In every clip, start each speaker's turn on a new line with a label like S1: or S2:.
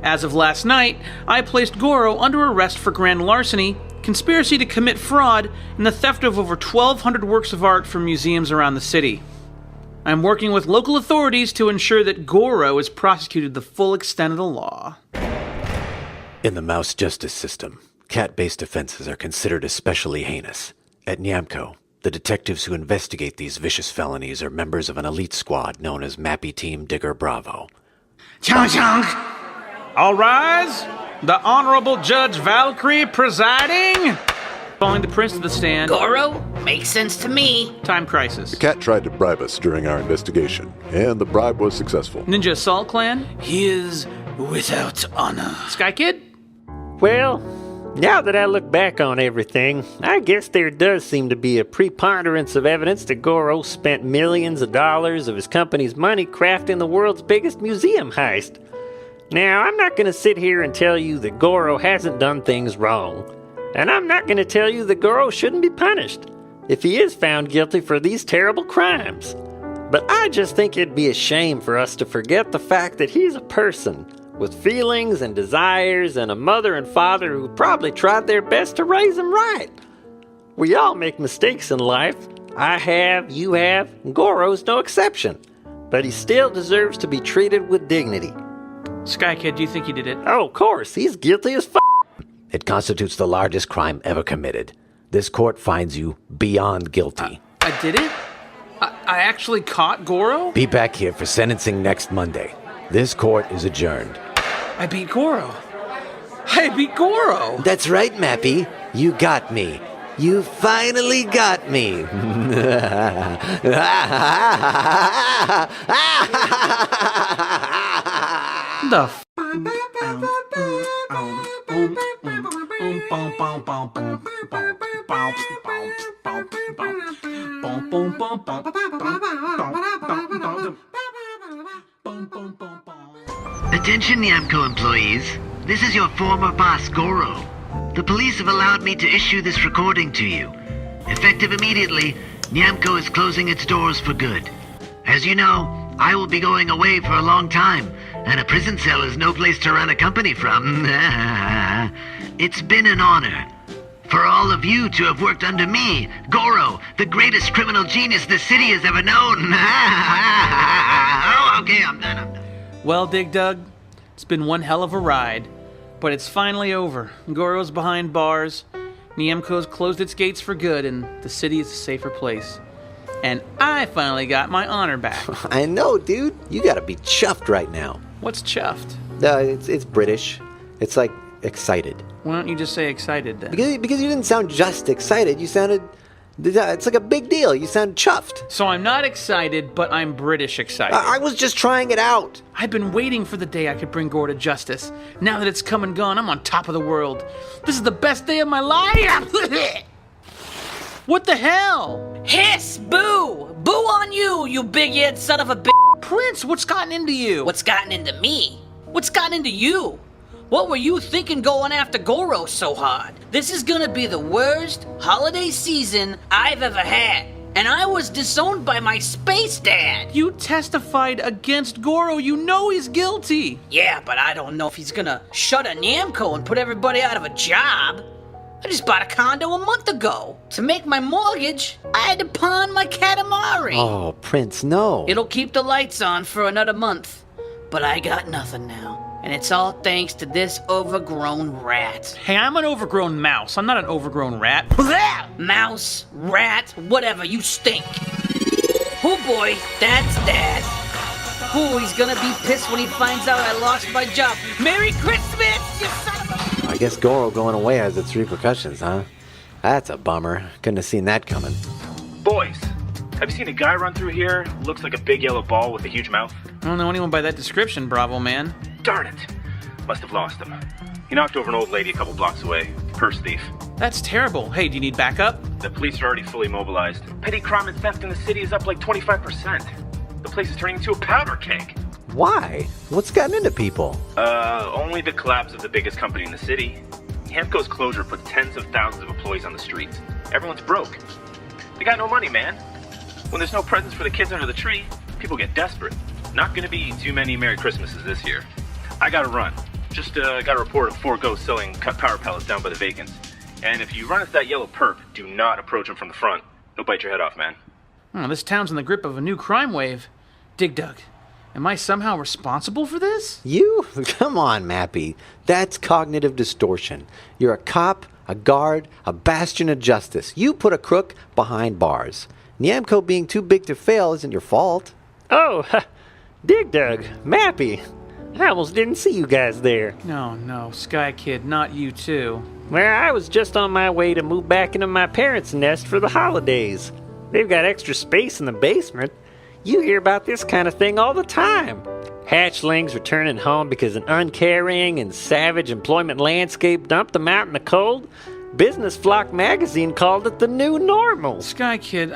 S1: As of last night, I placed Goro under arrest for grand larceny, conspiracy to commit fraud, and the theft of over 1,200 works of art from museums around the city. I am working with local authorities to ensure that Goro is prosecuted to the full extent of the law.
S2: In the mouse justice system, cat-based offenses are considered especially heinous. At Nyamko, the detectives who investigate these vicious felonies are members of an elite squad known as Mappy Team Digger Bravo.
S1: Chong chong! All rise! The Honorable Judge Valkyrie presiding! Calling the prince to the stand.
S3: Goro? Makes sense to me.
S1: Time crisis.
S4: The cat tried to bribe us during our investigation, and the bribe was successful.
S1: Ninja Assault Clan.
S3: He is without honor.
S1: Sky Kid.
S5: Well, now that I look back on everything, I guess there does seem to be a preponderance of evidence that Goro spent millions of dollars of his company's money crafting the world's biggest museum heist. Now, I'm not going to sit here and tell you that Goro hasn't done things wrong. And I'm not going to tell you that Goro shouldn't be punished if he is found guilty for these terrible crimes. But I just think it'd be a shame for us to forget the fact that he's a person with feelings and desires and a mother and father who probably tried their best to raise him right. We all make mistakes in life. I have, you have, and Goro's no exception. But he still deserves to be treated with dignity.
S1: Sky Kid, do you think he did it?
S5: Oh, of course, he's guilty as f***.
S2: It constitutes the largest crime ever committed. This court finds you beyond guilty.
S1: I did it? I actually caught Goro?
S2: Be back here for sentencing next Monday. This court is adjourned.
S1: I beat Goro. I beat Goro!
S2: That's right, Mappy. You got me. You finally got me.
S1: The f***?
S6: Attention Nyamko employees, this is your former boss Goro. The police have allowed me to issue this recording to you. Effective immediately, Nyamko is closing its doors for good. As you know, I will be going away for a long time, and a prison cell is no place to run a company from. It's been an honor for all of you to have worked under me, Goro, the greatest criminal genius the city has ever known. Oh, okay, I'm done.
S1: Well, Dig Dug, it's been one hell of a ride, but it's finally over. Goro's behind bars, Nyamko's closed its gates for good, and the city is a safer place. And I finally got my honor back.
S2: I know, dude. You gotta be chuffed right now.
S1: What's chuffed?
S2: It's British. It's like excited.
S1: Why don't you just say excited then?
S2: Because you didn't sound just excited. You sounded... It's like a big deal. You sound chuffed.
S1: So I'm not excited, but I'm British excited.
S2: I was just trying it out.
S1: I've been waiting for the day I could bring Goro to justice. Now that it's come and gone, I'm on top of the world. This is the best day of my life! What the hell?
S3: Hiss! Boo! Boo on you, you big-eared son of a b****.
S1: Prince, what's gotten into you?
S3: What's gotten into me? What's gotten into you? What were you thinking going after Goro so hard? This is gonna be the worst holiday season I've ever had. And I was disowned by my space dad.
S1: You testified against Goro. You know he's guilty.
S3: Yeah, but I don't know if he's gonna shut a Nyamko and put everybody out of a job. I just bought a condo a month ago. To make my mortgage, I had to pawn my Katamari.
S2: Oh, Prince, no.
S3: It'll keep the lights on for another month. But I got nothing now. And it's all thanks to this overgrown rat.
S1: Hey, I'm an overgrown mouse. I'm not an overgrown rat.
S3: Mouse, rat, whatever, you stink. Oh boy, that's Dad. Oh, he's gonna be pissed when he finds out I lost my job. Merry Christmas, you son of a...
S2: I guess Goro going away has its repercussions, huh? That's a bummer. Couldn't have seen that coming.
S7: Boys, have you seen a guy run through here? Looks like a big yellow ball with a huge mouth.
S1: I don't know anyone by that description, Bravo man.
S7: Darn it. Must have lost him. He knocked over an old lady a couple blocks away. Purse thief.
S1: That's terrible. Hey, do you need backup?
S7: The police are already fully mobilized. Petty crime and theft in the city is up like 25%. The place is turning into a powder keg.
S2: Why? What's gotten into people?
S7: Only the collapse of the biggest company in the city. Hamco's closure put tens of thousands of employees on the streets. Everyone's broke. They got no money, man. When there's no presents for the kids under the tree, people get desperate. Not gonna be too many Merry Christmases this year. I gotta run. Just got a report of 4 ghosts selling cut power pellets down by the vacants. And if you run into that yellow perp, do not approach him from the front. He'll bite your head off, man.
S1: Oh, this town's in the grip of a new crime wave. Dig Dug, am I somehow responsible for this?
S2: You? Come on, Mappy. That's cognitive distortion. You're a cop, a guard, a bastion of justice. You put a crook behind bars. Nyamko being too big to fail isn't your fault.
S5: Oh, Dig Dug, Mappy. I almost didn't see you guys there.
S1: No, Sky Kid, not you too.
S5: Well, I was just on my way to move back into my parents' nest for the holidays. They've got extra space in the basement. You hear about this kind of thing all the time. Hatchlings returning home because an uncaring and savage employment landscape dumped them out in the cold. Business Flock magazine called it the new normal.
S1: Sky Kid,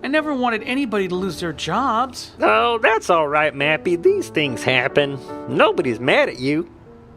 S1: I never wanted anybody to lose their jobs.
S5: Oh, that's all right, Mappy. These things happen. Nobody's mad at you.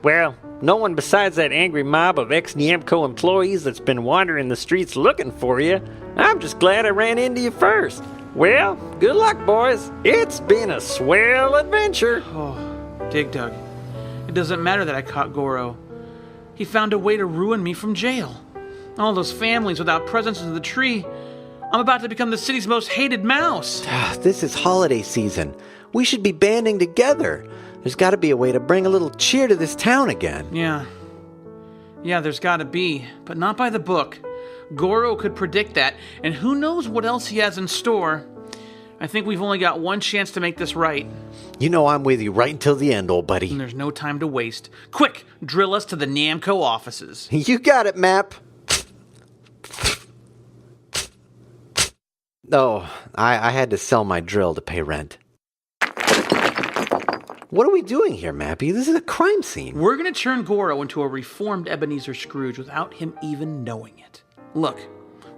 S5: Well, no one besides that angry mob of ex-Nyamco employees that's been wandering the streets looking for you. I'm just glad I ran into you first. Well, good luck, boys. It's been a swell adventure.
S1: Oh, Dig Dug, it doesn't matter that I caught Goro. He found a way to ruin me from jail. All those families without presents under the tree. I'm about to become the city's most hated mouse.
S2: This is holiday season. We should be banding together. There's got to be a way to bring a little cheer to this town again.
S1: Yeah, there's got to be, but not by the book. Goro could predict that, and who knows what else he has in store. I think we've only got one chance to make this right.
S2: You know I'm with you right until the end, old buddy.
S1: And there's no time to waste. Quick, drill us to the Nyamco offices.
S2: You got it, Map. Oh, I had to sell my drill to pay rent. What are we doing here, Mappy? This is a crime scene.
S1: We're going to turn Goro into a reformed Ebenezer Scrooge without him even knowing it. Look,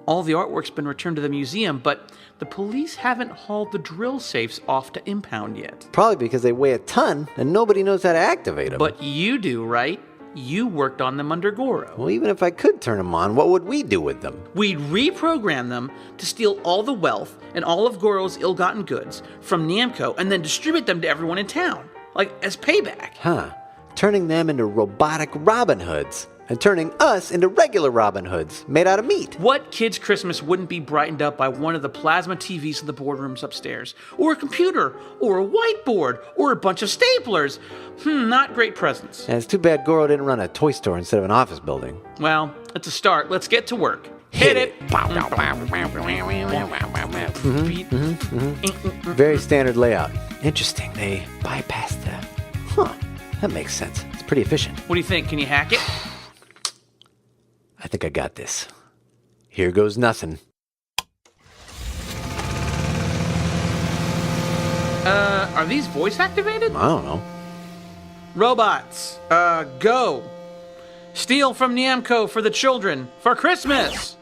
S1: all the artwork's been returned to the museum, but the police haven't hauled the drill safes off to impound yet.
S2: Probably because they weigh a ton and nobody knows how to activate them.
S1: But you do, right? You worked on them under Goro.
S2: Well, even if I could turn them on, what would we do with them?
S1: We'd reprogram them to steal all the wealth and all of Goro's ill-gotten goods from Nyamco and then distribute them to everyone in town, like as payback.
S2: Turning them into robotic Robin Hoods and turning us into regular Robin Hoods made out of meat.
S1: What kid's Christmas wouldn't be brightened up by one of the plasma TVs in the boardrooms upstairs? Or a computer? Or a whiteboard? Or a bunch of staplers? Not great presents.
S2: And it's too bad Goro didn't run a toy store instead of an office building.
S1: Well, it's a start. Let's get to work. Hit it!
S2: Very standard layout. Interesting, they bypassed the... That makes sense. It's pretty efficient.
S1: What do you think? Can you hack it?
S2: I think I got this. Here goes nothing.
S1: Are these voice activated?
S2: I don't know.
S1: Robots, go. Steal from Nyamco for the children for Christmas.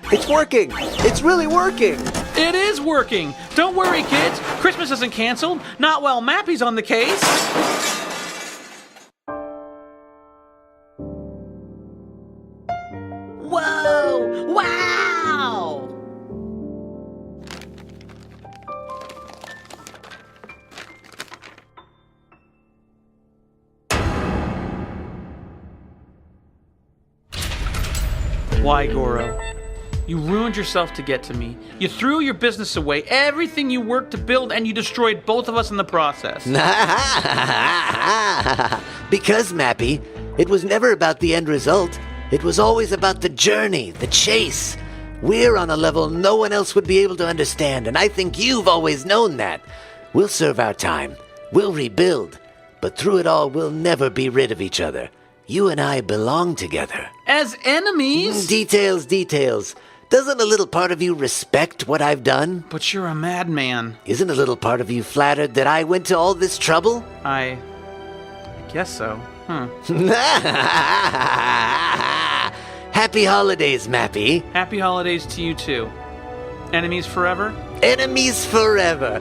S2: It's working! It's really working!
S1: It is working. Don't worry, kids. Christmas isn't canceled. Not while Mappy's on the case.
S3: Whoa! Wow!
S1: Why, Goro? You ruined yourself to get to me. You threw your business away, everything you worked to build, and you destroyed both of us in the process.
S2: Because, Mappy, it was never about the end result. It was always about the journey, the chase. We're on a level no one else would be able to understand, and I think you've always known that. We'll serve our time. We'll rebuild. But through it all, we'll never be rid of each other. You and I belong together.
S1: As enemies?
S2: Details. Doesn't a little part of you respect what I've done?
S1: But you're a madman.
S2: Isn't a little part of you flattered that I went to all this trouble?
S1: I guess so.
S2: Happy holidays, Mappy.
S1: Happy holidays to you too. Enemies forever?
S2: Enemies forever.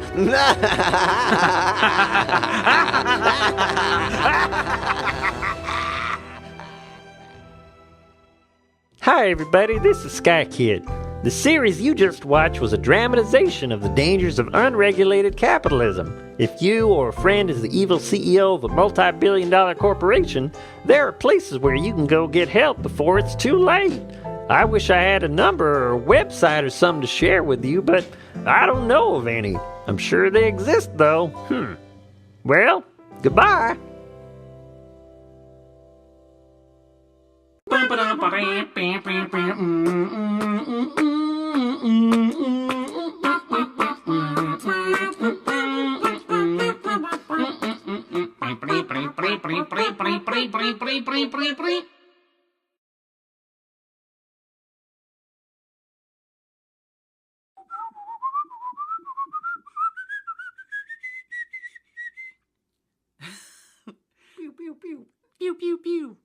S5: Hi everybody, this is Sky Kid. The series you just watched was a dramatization of the dangers of unregulated capitalism. If you or a friend is the evil CEO of a multi-billion-dollar corporation, there are places where you can go get help before it's too late. I wish I had a number or a website or something to share with you, but I don't know of any. I'm sure they exist, though. Well, goodbye.
S1: Pew, pew, pew. Pew, pew, pew.